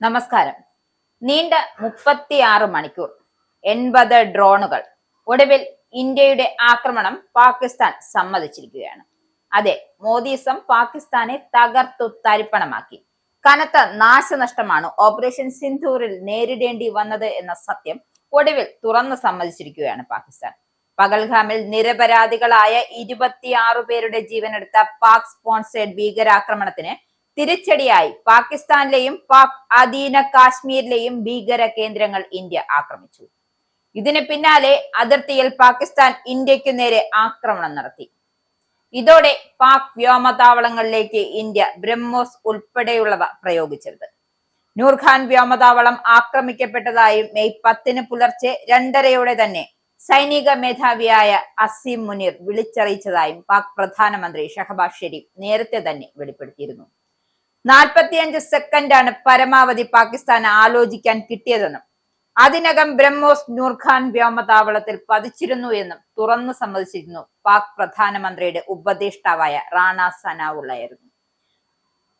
നമസ്കാരം. നീണ്ട 36 മണിക്കൂർ 80 ഡ്രോണുകൾ ഒടുവിൽ ഇന്ത്യയുടെ ആക്രമണം പാകിസ്ഥാൻ സമ്മതിച്ചിരിക്കുകയാണ്. അതെ, മോദിസം പാകിസ്ഥാനെ തകർത്തു തരിപ്പണമാക്കി. കനത്ത നാശനഷ്ടമാണ് ഓപ്പറേഷൻ സിന്ധൂരിൽ നേരിടേണ്ടി വന്നത് എന്ന സത്യം ഒടുവിൽ തുറന്നു സമ്മതിച്ചിരിക്കുകയാണ് പാകിസ്ഥാൻ. പകൽഗാമിൽ നിരപരാധികളായ 26 പേരുടെ ജീവനെടുത്ത പാക് സ്പോൺസേഡ് ഭീകരാക്രമണത്തിന് തിരിച്ചടിയായി പാകിസ്ഥാനിലെയും പാക് അധീന കാശ്മീരിലെയും ഭീകര കേന്ദ്രങ്ങൾ ഇന്ത്യ ആക്രമിച്ചു. ഇതിന് പിന്നാലെ അതിർത്തിയിൽ പാകിസ്ഥാൻ ഇന്ത്യക്കു നേരെ ആക്രമണം നടത്തി. ഇതോടെ പാക് വ്യോമതാവളങ്ങളിലേക്ക് ഇന്ത്യ ബ്രഹ്മോസ് ഉൾപ്പെടെയുള്ളവ പ്രയോഗിച്ചത്. നൂർഖാൻ വ്യോമതാവളം ആക്രമിക്കപ്പെട്ടതായും മെയ് 10 പുലർച്ചെ 2:30 തന്നെ സൈനിക മേധാവിയായ അസീം മുനീർ വിളിച്ചറിയിച്ചതായും പാക് പ്രധാനമന്ത്രി ഷഹബാസ് ഷെരീഫ് നേരത്തെ തന്നെ വെളിപ്പെടുത്തിയിരുന്നു. 45 സെക്കൻഡാണ് പരമാവധി പാകിസ്ഥാൻ ആലോചിക്കാൻ കിട്ടിയതെന്നും അതിനകം ബ്രഹ്മോസ് നൂർഖാൻ വ്യോമതാവളത്തിൽ പതിച്ചിരുന്നു എന്നും തുറന്നു സമ്മതിച്ചിരുന്നു പാക് പ്രധാനമന്ത്രിയുടെ ഉപദേഷ്ടാവായ റാണ സനാവുള്ളയായിരുന്നു.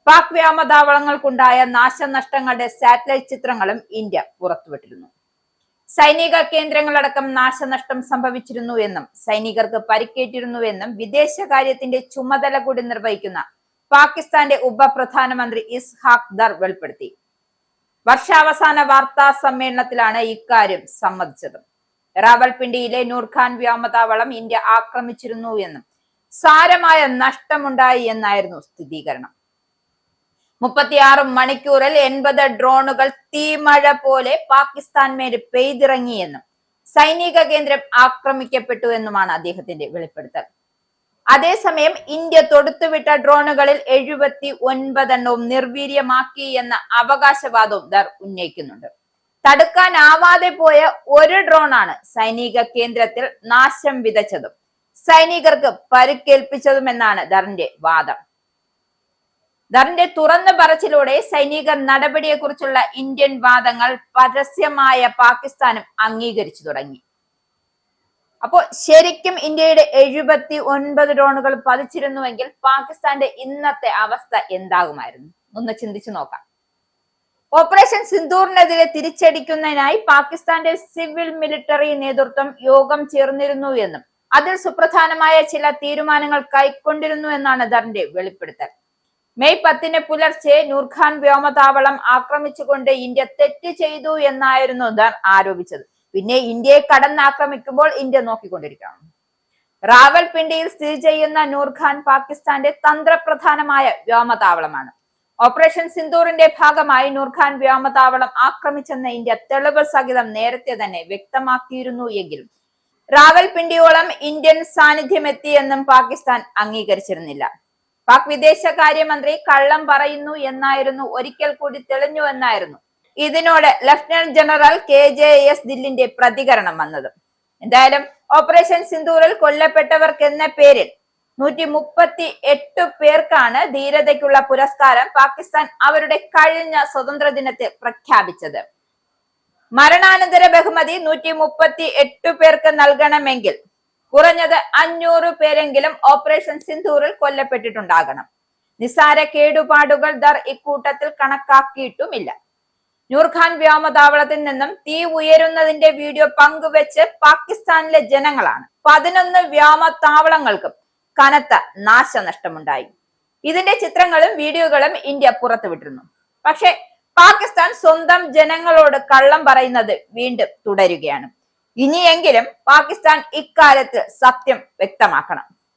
പാക് വ്യോമതാവളങ്ങൾക്കുണ്ടായ നാശനഷ്ടങ്ങളുടെ സാറ്റലൈറ്റ് ചിത്രങ്ങളും ഇന്ത്യ പുറത്തുവിട്ടിരുന്നു. സൈനിക കേന്ദ്രങ്ങളടക്കം നാശനഷ്ടം സംഭവിച്ചിരുന്നു എന്നും സൈനികർക്ക് പരിക്കേറ്റിരുന്നുവെന്നും വിദേശകാര്യത്തിന്റെ ചുമതല കൂടി നിർവഹിക്കുന്ന പാകിസ്ഥാന്റെ ഉപപ്രധാനമന്ത്രി ഇസ്ഹാഖ് ദർ വെളിപ്പെടുത്തി. വർഷാവസാന വാർത്താ സമ്മേളനത്തിലാണ് ഇക്കാര്യം സമ്മതിച്ചത്. റാവൽപിണ്ടിയിലെ നൂർഖാൻ വ്യോമതാവളം ഇന്ത്യ ആക്രമിച്ചിരുന്നു എന്നും സാരമായ നഷ്ടമുണ്ടായി എന്നായിരുന്നു സ്ഥിരീകരണം. 36 മണിക്കൂറിൽ 80 ഡ്രോണുകൾ തീമഴ പോലെ പാകിസ്ഥാൻ മേൽ പെയ്തിറങ്ങിയെന്നും സൈനിക കേന്ദ്രം ആക്രമിക്കപ്പെട്ടു എന്നുമാണ് അദ്ദേഹത്തിന്റെ വെളിപ്പെടുത്തൽ. അതേസമയം ഇന്ത്യ തൊടുത്തുവിട്ട ഡ്രോണുകളിൽ 79 എണ്ണവും നിർവീര്യമാക്കി എന്ന അവകാശവാദവും ദർ ഉന്നയിക്കുന്നുണ്ട്. തടുക്കാനാവാതെ പോയ ഒരു ഡ്രോണാണ് സൈനിക കേന്ദ്രത്തിൽ നാശം വിതച്ചതും സൈനികർക്ക് പരിക്കേൽപ്പിച്ചതുമെന്നാണ് ദറിന്റെ വാദം. ദറിന്റെ തുറന്ന പറച്ചിലൂടെ സൈനിക നടപടിയെക്കുറിച്ചുള്ള ഇന്ത്യൻ വാദങ്ങൾ പരസ്യമായ പാകിസ്ഥാനും അംഗീകരിച്ചു തുടങ്ങി. അപ്പോൾ ശരിക്കും ഇന്ത്യയുടെ 79 ഡ്രോണുകൾ പതിച്ചിരുന്നുവെങ്കിൽ പാകിസ്ഥാന്റെ ഇന്നത്തെ അവസ്ഥ എന്താകുമായിരുന്നു? ഒന്ന് ചിന്തിച്ചു നോക്കാം. ഓപ്പറേഷൻ സിന്ധൂറിനെതിരെ തിരിച്ചടിക്കുന്നതിനായി പാകിസ്ഥാന്റെ സിവിൽ മിലിറ്ററി നേതൃത്വം യോഗം ചേർന്നിരുന്നു എന്നും അതിൽ സുപ്രധാനമായ ചില തീരുമാനങ്ങൾ കൈക്കൊണ്ടിരുന്നു എന്നാണ് ദറിന്റെ വെളിപ്പെടുത്തൽ. മെയ് 10 പുലർച്ചെ നൂർഖാൻ വ്യോമതാവളം ആക്രമിച്ചുകൊണ്ട് ഇന്ത്യ തെറ്റ് ചെയ്തു എന്നായിരുന്നു ദർ ആരോപിച്ചത്. പിന്നെ ഇന്ത്യയെ കടന്നാക്രമിക്കുമ്പോൾ ഇന്ത്യ നോക്കിക്കൊണ്ടിരിക്കണം. റാവൽപിണ്ടിയിൽ സ്ഥിതി ചെയ്യുന്ന നൂർഖാൻ പാകിസ്ഥാന്റെ തന്ത്രപ്രധാനമായ വ്യോമതാവളമാണ്. ഓപ്പറേഷൻ സിന്ധൂറിന്റെ ഭാഗമായി നൂർഖാൻ വ്യോമതാവളം ആക്രമിച്ചെന്ന് ഇന്ത്യ തെളിവ് സഹിതം നേരത്തെ തന്നെ വ്യക്തമാക്കിയിരുന്നു എങ്കിലും റാവൽപിണ്ടിയോളം ഇന്ത്യൻ സാന്നിധ്യം എത്തിയെന്നും പാകിസ്ഥാൻ അംഗീകരിച്ചിരുന്നില്ല. പാക് വിദേശകാര്യമന്ത്രി കള്ളം പറയുന്നു എന്നായിരുന്നു ഒരിക്കൽ കൂടി തെളിഞ്ഞു എന്നായിരുന്നു ഇതിനോട് ലഫ്റ്റനന്റ് ജനറൽ KJS ദില്ലിന്റെ പ്രതികരണം വന്നത്. എന്തായാലും ഓപ്പറേഷൻ സിന്ധൂറിൽ കൊല്ലപ്പെട്ടവർക്ക് എന്ന പേരിൽ 138 പേർക്കാണ് ധീരതയ്ക്കുള്ള പുരസ്കാരം പാകിസ്ഥാൻ അവരുടെ കഴിഞ്ഞ സ്വതന്ത്ര ദിനത്തിൽ പ്രഖ്യാപിച്ചത്. മരണാനന്തര ബഹുമതി 138 പേർക്ക് നൽകണമെങ്കിൽ കുറഞ്ഞത് 500 പേരെങ്കിലും ഓപ്പറേഷൻ സിന്ധൂറിൽ കൊല്ലപ്പെട്ടിട്ടുണ്ടാകണം. നിസ്സാര കേടുപാടുകൾ ദർ ഇക്കൂട്ടത്തിൽ കണക്കാക്കിയിട്ടുമില്ല. നൂർഖാൻ വ്യോമതാവളത്തിൽ നിന്നും തീ ഉയരുന്നതിന്റെ വീഡിയോ പങ്കുവെച്ച് പാകിസ്ഥാനിലെ ജനങ്ങളാണ്. 11 വ്യോമതാവളങ്ങൾക്കും കനത്ത നാശനഷ്ടമുണ്ടായി. ഇതിന്റെ ചിത്രങ്ങളും വീഡിയോകളും ഇന്ത്യ പുറത്തുവിട്ടിരുന്നു. പക്ഷെ പാകിസ്ഥാൻ സ്വന്തം ജനങ്ങളോട് കള്ളം പറയുന്നത് വീണ്ടും തുടരുകയാണ്. ഇനിയെങ്കിലും പാകിസ്ഥാൻ ഇക്കാര്യത്തിൽ സത്യം വ്യക്തമാക്കണം.